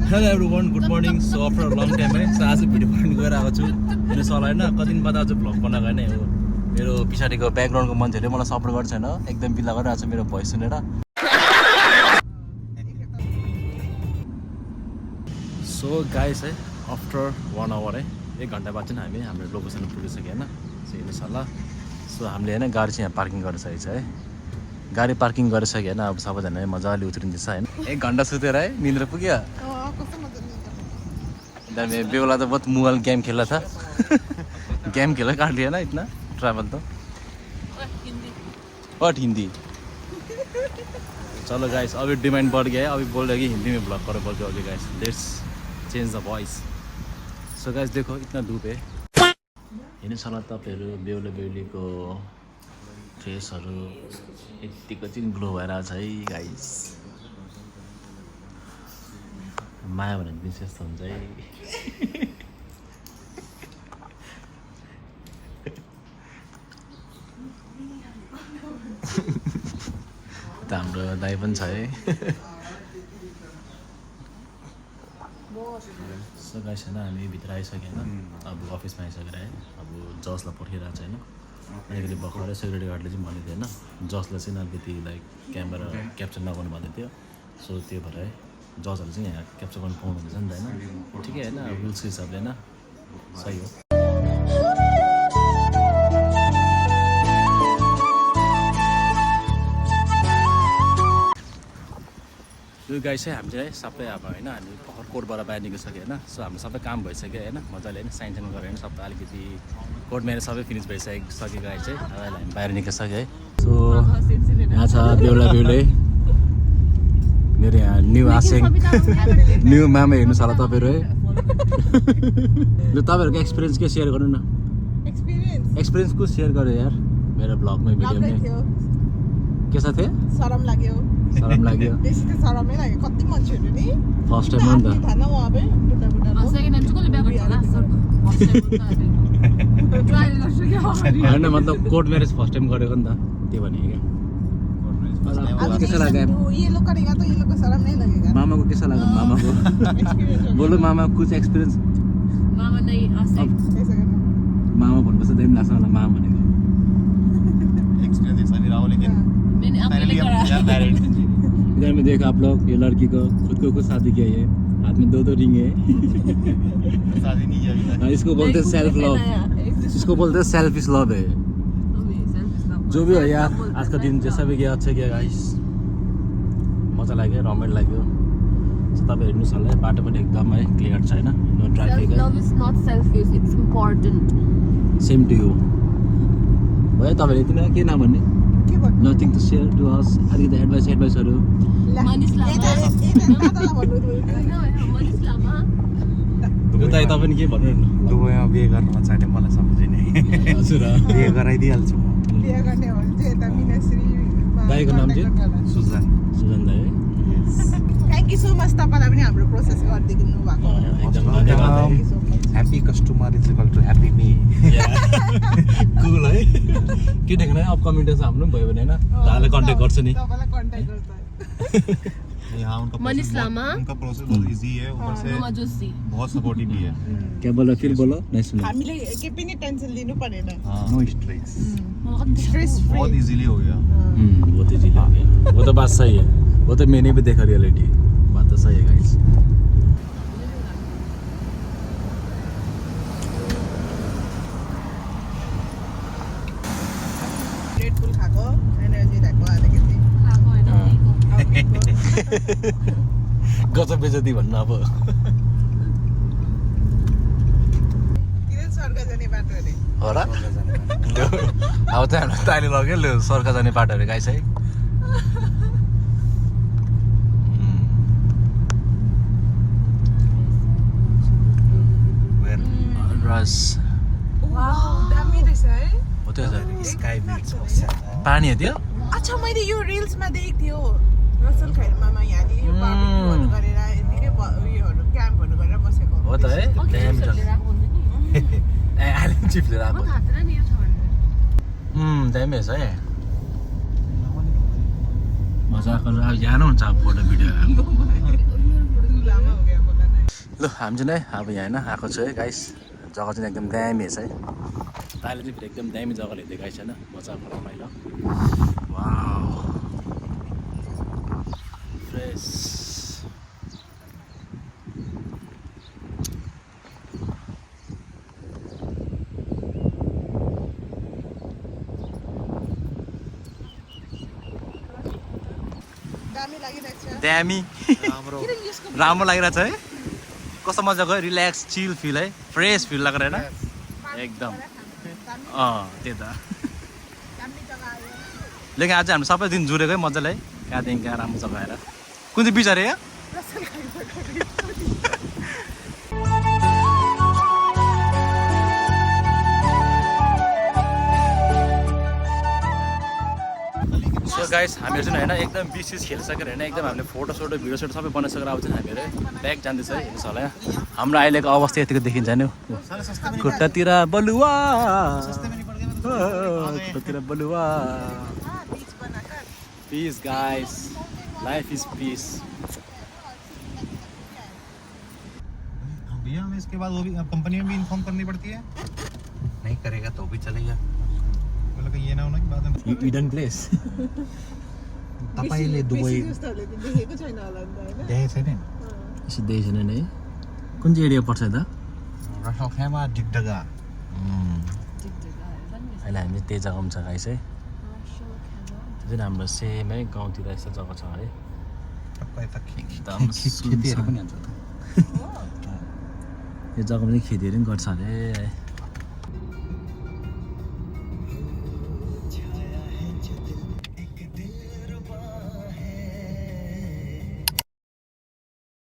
hello everyone good morning so after long time है so आज video बनाउनु गएर आएको छु मेरो सल होइन कति दिन बाद आज भ्लग बनाएको होइन हो मेरो पछाडिको ब्याकग्राउन्डको मान्छेहरूले मलाई सपोर्ट गर्छ छैन एकदम बिल्ला गरिरहेको छ मेरो भोइस सुनेर सो गाइस है आफ्टर 1 आवर है 1 घन्टा बाद चाहिँ हामी हाम्रो लोकेसनमा पुगिसक्यो होइन सो हेर्नुहोस् होला सो हामीले होइन गाडी चाहिँ यहाँ पार्किङ गरिसकेको छ है गाडी पार्किङ गरिसक्यो होइन अब सबैजना मजाले उत्रिँदैछ होइन 1 घन्टा सुतेर है निन्द्रा पुग्यो बेहुला तो बहुत मोबाइल गेम खेला था गेम खेला काट लिया ना इतना ट्रैवल तो व्हाट हिंदी चलो गाइस अभी डिमांड बढ़ गया है अभी बोल रहे कि हिंदी में ब्लॉग करो बोल के okay guys let's change the voice so guys देखो इतना धूप है हेर्नु सला तपाईहरु बेहुला बेहुलीको फेसहरु यतिको चाहिँ ग्लो भएर छ है गाइस माया भने विशेष हुन्छ है हाम्रो दाइ पनि छ है सो गाइस हैन हामी भित्र आइसक्यो हैन अब अफिसमा आइसकेर है अब जसलाई पर्खिरहेको छ हैन अलिकति भर्खरै सेक्युरिटी गार्डले चाहिँ भनेको थियो हैन जसलाई चाहिँ अलिकति लाइक क्यामेरा क्याप्चर नगर्नु भनेको थियो सो त्यो भएर है जजहरू चाहिँ यहाँ क्याप्चर गर्नु पाउनुहुँदैछ नि त होइन ठिकै होइन रुल्सको हिसाबले होइन सही हो यो गाई चाहिँ हामी चाहिँ सबै अब होइन हामी भर्खर कोर्टबाट बाहिर निस्किसक्यो होइन सो हाम्रो सबै काम भइसक्यो होइन मजाले होइन साइन साइन गरेर होइन सबै अलिकति कोर्ट म्यारेज सबै फिनिस भइसकेको गाई चाहिँ अब हामी बाहिर निस्किसक्यो है सो यहाँ छ बेहुला बेहुलै मेरो यहाँ न्यू आसेङ न्यू मामा हेर्नुहोस् होला तपाईँहरू है ल तपाईँहरूको एक्सपिरियन्स के सेयर गर्नु न एक्सपिरियन्स को सेयर गर्यो यार मेरो ब्लगमै भिडियोमै के छ थियो शरम लाग्यो बेसी त शरमै लाग्यो कति मान्छेहरु नि फर्स्ट टाइम हो नि त थाहा न वहाँ पे बुढा बुढा सेकेन्ड टाइम चाहिँ कसले बिहा गर्छ होला ट्रायल गर्छु के होइन मतलब कोर्ट म्यारेज फर्स्ट टाइम गरेको नि त त्यो भनेको क्या कैसा लगा ये लोग करेगा तो ये लोग को शर्म नहीं लगेगा मामा को कैसा लगा मामा को बोलो मामा कुछ एक्सपिरियंस मामा नहीं आसे मामा भन्नुपर्छ दाइम लाग्छ होला मामा भनेको एक्सपीरियंस ऐसा रहा लेकिन मैंने अकेले करा इधर में देखा आप लोग ये लड़की को खुद को शादी किया है हाथ में 2 रिंग है शादी नहीं किया अभी इसको बोलते हैं सेल्फ लव इसको बोलते हैं सेल्फिश लव है जो भी हो यार आज का दिन जैसा भी गया अच्छा गया गाइस मजा लाग्यो रमाइलो लाग्यो सो तपाईहरु हेर्नुस् होला बाटो पनि एकदम है क्लियर छ हैन no traffic love is not selfish it's important same to you भयो तपाईहरु यति के नाम भन्ने के भन्नु nothing to share to us अलिकति एडभाइसहरु मनिष लामा दादालाई भन्नु मनिष लामा यो दाइ तपाईले के भन्नु दुबईमा बिहे गर्न चाहे मलाई सम्झिने हजुर बिहे गराइदिहाल्छु बिहे गर्ने हो भने चाहिँ यता मीनाश्री दाइको नाम चाहिँ सुजन सुजन दाइ थ्याङ्क यू सो मच तपाईलाई पनि हाम्रो प्रोसेस गरिदिनु भएको एकदम धन्यवाद happy customer is equal to happy me cool है के देख्न अपकमिङ डेज हाम्रो भयो भने हैन दाइले कन्ट्याक्ट गर्छ नि तपाईलाई कन्ट्याक्ट गर्छ यहाँ उनका मनीष लामा उनका प्रोसेस बहुत इजी है ऊपर से रोमा जोशी बहुत सपोर्टिव भी है क्या बोला फिर बोलो नहीं सुना हामीले के पनि टेन्सन लिनु पर्दैन नो स्ट्रेस स्ट्रेस बहुत फ्री इजीली हो गया बहुत इजी लग गया वो तो बात सही है वो तो मैंने भी देखा रियलिटी बात तो सही है गाइस रेड बुल खाको एनर्जी राको अलिकति खाएको होइन गजब बेजती भन्नु अब किन स्वर्ग जाने बाटो अरे हो र अब चाहिँ हाम्रो ताली लग्यो ल सर्का जाने बाटोहरू गाइस है रस वाउ दामी रहेछ है हो त्यो स्काई बीच पानी हो त्यो अच्छा मैले यो रिल्समा देखेको थियो रसल खैरमा यहाँले यो बार्बिक्युहरू गरेर यतिकै उयोहरू क्याम्पहरू गरेर बसेको हो त है ड्याम आइल्यान्ड चिप लिएर आएको दामी रहेछ है मजाको यहाँ नै हुन्छ अब फोटो भिडियो लामा हो गया बोला ल हामी चाहिँ अब यहाँ होइन आएको छु है गाइस जग्गा चाहिँ एकदम दामी छ है ताले चाहिँ फेरि एकदम दामी जग्गा लिँदै गाइस होइन मजाको रमाइलो वाउ फ्रेस दामी लागिरहेको छ दामी राम्रो लागिरहेछ है कस्तो मजाको रिल्याक्स चिल फिल है फ्रेस फिल लागेर होइन एकदम त्यही त दामी जग्गा आयो लेकिन आज हाम्रो सबै दिन जुरेको है मजाले है कहाँदेखि कहाँ राम्रो जग्गा आएर कुन चाहिँ बिच अरे यहाँ रसल खाइबाट सो गाइस हामीहरू चाहिँ होइन एकदम बिच खेलिसकेर होइन एकदम हामीले फोटो भिडियो सोटो सबै बनाइसकेर अब चाहिँ हामीहरू ब्याग जाँदैछ है हेर्नुहोस् होला हाम्रो अहिलेको अवस्था यतिको देखिन्छ नि खुट्टातिर बलुवा खुट्टातिर बलुवा बीच बनाकर peace guys life is peace भैया हमें इसके बाद वो भी कंपनी में भी इन्फॉर्म करनी पड़ती है नहीं करेगा तो भी चलेगा मतलब कि ये ना होना कि बाद में इडन प्लेस तपाईँले दुबई जस्तोहरूले त देखेको छैन होला नि त होइन देखेको छैन सिधै छैन नि कुन चाहिँ एरिया पर्छ त रसलखेमा डिगडगा अहिले हामी त्यही जग्गामा छ गाइस है त्यो चाहिँ हाम्रो सेमै गाउँतिर यस्तो जग्गा छ है टक्क यता एकदम खेतीहरू पनि हुन्छ यो जग्गामा चाहिँ खेतीहरू पनि गर्छ अरे है